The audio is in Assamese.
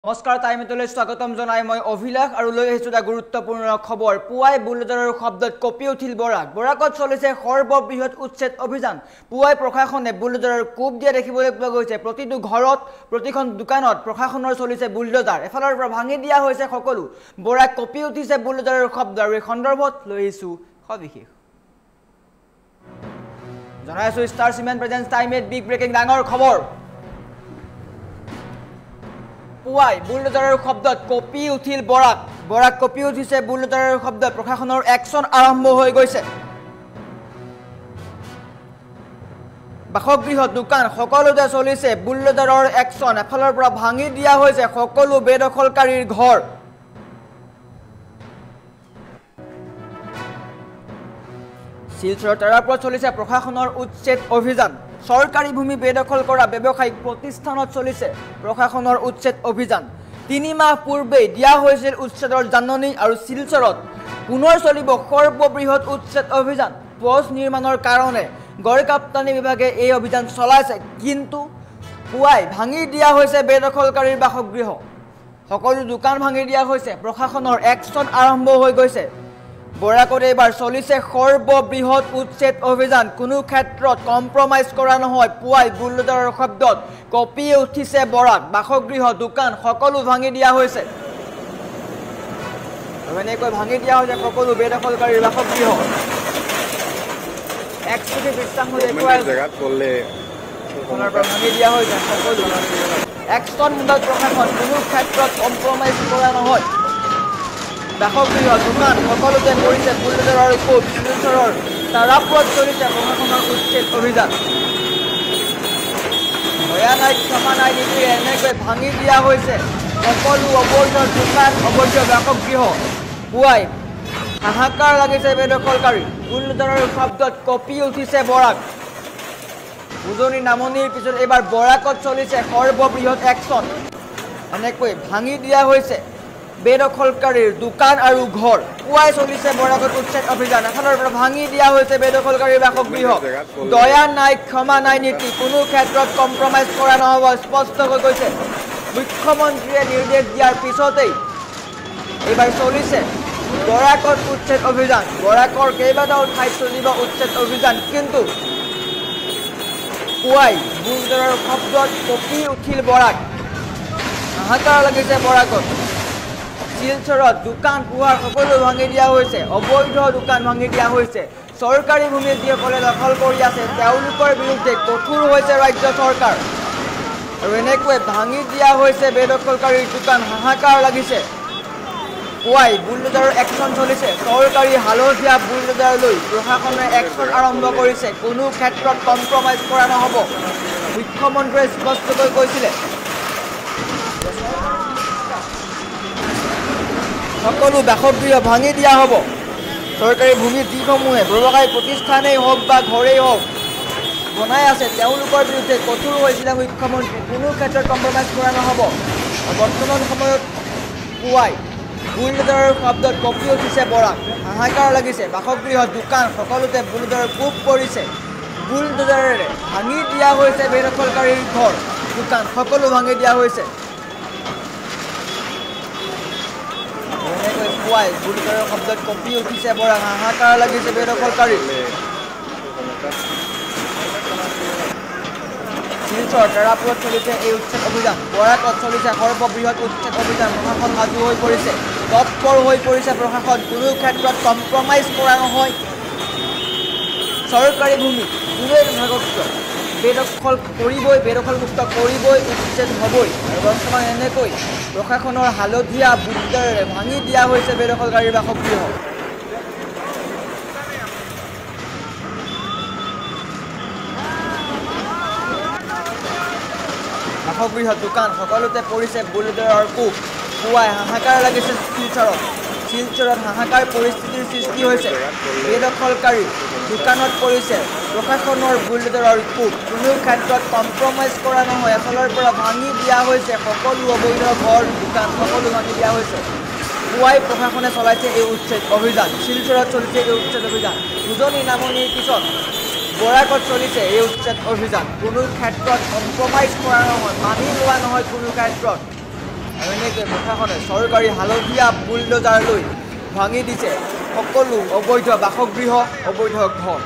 নমস্কাৰ টাইমটোলৈ স্বাগতম জনাই মই অভিলাষ আৰু লৈ আহিছো এটা গুৰুত্বপূৰ্ণ খবৰ পুৱাই বুলডোজাৰৰ শব্দত কঁপি উঠিল বৰাকত চলিছে সৰ্ববৃহৎ উচ্ছেদ অভিযান পুৱাই প্ৰশাসনে বুলডোজাৰৰ কোব দিয়া দেখিবলৈ পোৱা গৈছে প্ৰতিটো ঘৰত প্ৰতিখন দোকানত প্ৰশাসনৰ চলিছে বুলডোজাৰ এফালৰ পৰা ভাঙি দিয়া হৈছে সকলো বৰাক কঁপি উঠিছে বুলডোজাৰৰ শব্দ আৰু এই সন্দৰ্ভত লৈ আহিছো সবিশেষ জনাইছো star cement presence time at big breaking ডাঙৰ খবৰ পুৱাই বুলডোজাৰৰ শব্দত কঁপি উঠিল বৰাক কঁপি উঠিছে বুলডোজাৰৰ শব্দত প্ৰশাসনৰ একচন আৰম্ভ হৈ গৈছে বাসগৃহ দোকান সকলোতে চলিছে বুলডোজাৰৰ একচন এফালৰ পৰা ভাঙি দিয়া হৈছে সকলো বেদখলকাৰীৰ ঘৰ শিলচৰ তাৰাপুৰত চলিছে প্ৰশাসনৰ উচ্ছেদ অভিযান সৰকাৰী ভূমি বেদখল কৰা ব্যৱসায়িক প্ৰতিষ্ঠানত চলিছে প্ৰশাসনৰ উচ্ছেদ অভিযান ৩ মাহ পূৰ্বে দিয়া হৈছিল উচ্ছেদৰ জাননী আৰু শিলচৰত পুনৰ চলিব সৰ্ববৃহৎ উচ্ছেদ অভিযান পথ নিৰ্মাণৰ কাৰণে গড়কাপ্তানি বিভাগে এই অভিযান চলাইছে কিন্তু পুৱাই ভাঙি দিয়া হৈছে বেদখলকাৰীৰ বাসগৃহ সকলো দোকান ভাঙি দিয়া হৈছে প্ৰশাসনৰ একচন আৰম্ভ হৈ গৈছে বৰাকত এবাৰ চলিছে সৰ্ববৃহৎ উচ্ছেদ অভিযান কোনো ক্ষেত্ৰত কম্প্ৰমাইজ কৰা নহয় পুৱাই বুলডোজাৰৰ শব্দত কঁপি উঠিছে বৰাক বাসগৃহ দোকান সকলো ভাঙি দিয়া হৈছে এনেকৈ ভাঙি দিয়া হৈছে সকলো বেদখলকাৰীৰ বাসগৃহ এক্সক্লুসিভ দৃশ্যাংশ দেখুৱাই জেগাত পৰলে ভাঙি দিয়া হৈছে সকলো একচন মুদত প্ৰশাসন কোনো ক্ষেত্ৰত কম্প্ৰমাইজ কৰা নহয় বাসগৃহ দোকান সকলোতে কৰিছে বুলডোজাৰৰ কোব শিলচৰৰ তাৰাপুৰত চলিছে প্ৰশাসনৰ উচ্ছেদ অভিযান ভয়া নাই ক্ষমা নাই নীতিৰে এনেকৈ ভাঙি দিয়া হৈছে সকলো অবৈধ দোকান অবৈধ বাসগৃহ পুৱাই হাহাকাৰ লাগিছে বেদখলকাৰী বুলডোজাৰৰ শব্দত কঁপি উঠিছে বৰাক উজনি নামনিৰ পিছত এইবাৰ বৰাকত চলিছে সৰ্ববৃহৎ একচন এনেকৈ ভাঙি দিয়া হৈছে বেদখলকাৰীৰ দোকান আৰু ঘৰ পুৱাই চলিছে বৰাকত উচ্ছেদ অভিযান এফালৰ পৰা ভাঙি দিয়া হৈছে বেদখলকাৰীৰ বাসগৃহ দয়া নাই ক্ষমা নাই নীতি কোনো ক্ষেত্ৰত কম্প্ৰমাইজ কৰা নহ'ব স্পষ্ট হৈ গৈছে মুখ্যমন্ত্ৰীয়ে নিৰ্দেশ দিয়াৰ পিছতেই এইবাৰ চলিছে বৰাকত উচ্ছেদ অভিযান বৰাকৰ কেইবাটাও ঠাইত চলিব উচ্ছেদ অভিযান কিন্তু পুৱাই বুলডোজাৰৰ শব্দত কঁপি উঠিল বৰাক হাহাকাৰ লাগিছে বৰাকত শিলচৰত দোকান পোহাৰ সকলো ভাঙি দিয়া হৈছে অবৈধ দোকান ভাঙি দিয়া হৈছে সৰকাৰী ভূমি যিসকলে দখল কৰি আছে তেওঁলোকৰ বিৰুদ্ধে কঠোৰ হৈছে ৰাজ্য চৰকাৰ আৰু এনেকৈ ভাঙি দিয়া হৈছে বেদখলকাৰীৰ দোকান হাহাকাৰ লাগিছে পুৱাই বুলডোজাৰৰ একচন চলিছে সৰকাৰী হালধীয়া বুলডোজাৰলৈ প্ৰশাসনে একচন আৰম্ভ কৰিছে কোনো ক্ষেত্ৰত কম্প্ৰমাইজ কৰা নহ'ব মুখ্যমন্ত্ৰীয়ে স্পষ্টকৈ কৈছিলে সকলো বাসগৃহ ভাঙি দিয়া হ'ব সৰকাৰী ভূমি যিসমূহে ব্যৱসায়িক প্ৰতিষ্ঠানেই হওক বা ঘৰেই হওক বনাই আছে তেওঁলোকৰ বিৰুদ্ধে কঠোৰ হৈছিলে মুখ্যমন্ত্ৰী কোনো ক্ষেত্ৰত কম্প্ৰমাইজ কৰা নহ'ব বৰ্তমান সময়ত পুৱাই বুলডোজাৰৰ শব্দত কঁপি উঠিছে বৰাক হাহাকাৰ লাগিছে বাসগৃহ দোকান সকলোতে বুলডোজাৰৰ কোব পৰিছে বুলডোজাৰেৰে ভাঙি দিয়া হৈছে বেদখলকাৰীৰ ঘৰ দোকান সকলো ভাঙি দিয়া হৈছে পুৱাই বুলডোজাৰৰ শব্দত কঁপি উঠিছে বৰাক হাহাকাৰ লাগিছে বেদখলকাৰী শিলচৰ তাৰাপুৰত চলিছে এই উচ্ছেদ অভিযান বৰাকত চলিছে সৰ্ববৃহৎ উচ্ছেদ অভিযান প্ৰশাসন সাজু হৈ পৰিছে তৎপৰ হৈ পৰিছে প্ৰশাসন কোনো ক্ষেত্ৰত কম্প্ৰমাইজ কৰা নহয় চৰকাৰী ভূমি কোনোৱে নাথাকক বেদখল কৰিবই বেদখলমুক্ত কৰিবই উচ্ছেদ হ'বই আৰু বৰ্তমান এনেকৈ প্ৰশাসনৰ হালধীয়া বুলডোজাৰেৰে ভাঙি দিয়া হৈছে বেদখলকাৰীৰ বাসগৃহ বাসগৃহ দোকান সকলোতে পৰিছে বুলডোজাৰৰ কোব পুৱাই হাহাকাৰ লাগিছে শিলচৰত হাহাকাৰ পৰিস্থিতিৰ সৃষ্টি হৈছে বেদখলকাৰী দোকানত পৰিছে প্ৰশাসনৰ বুলডোজাৰৰ কোব কোনো ক্ষেত্ৰত কম্প্ৰমাইজ কৰা নহয় এফালৰ পৰা ভাঙি দিয়া হৈছে সকলো অবৈধ ঘৰ দোকান সকলো ভাঙি দিয়া হৈছে পুৱাই প্ৰশাসনে চলাইছে এই উচ্ছেদ অভিযান শিলচৰত চলিছে এই উচ্ছেদ অভিযান উজনি নামনিৰ পিছত বৰাকত চলিছে এই উচ্ছেদ অভিযান কোনো ক্ষেত্ৰত কম্প্ৰমাইজ কৰা নহয় মানি লোৱা নহয় কোনো ক্ষেত্ৰত আৰু এনেকৈ প্ৰশাসনে চৰকাৰী হালধীয়া বুলডোজাৰ লৈ ভাঙি দিছে সকলো অবৈধ বাসগৃহ অবৈধ ঘৰ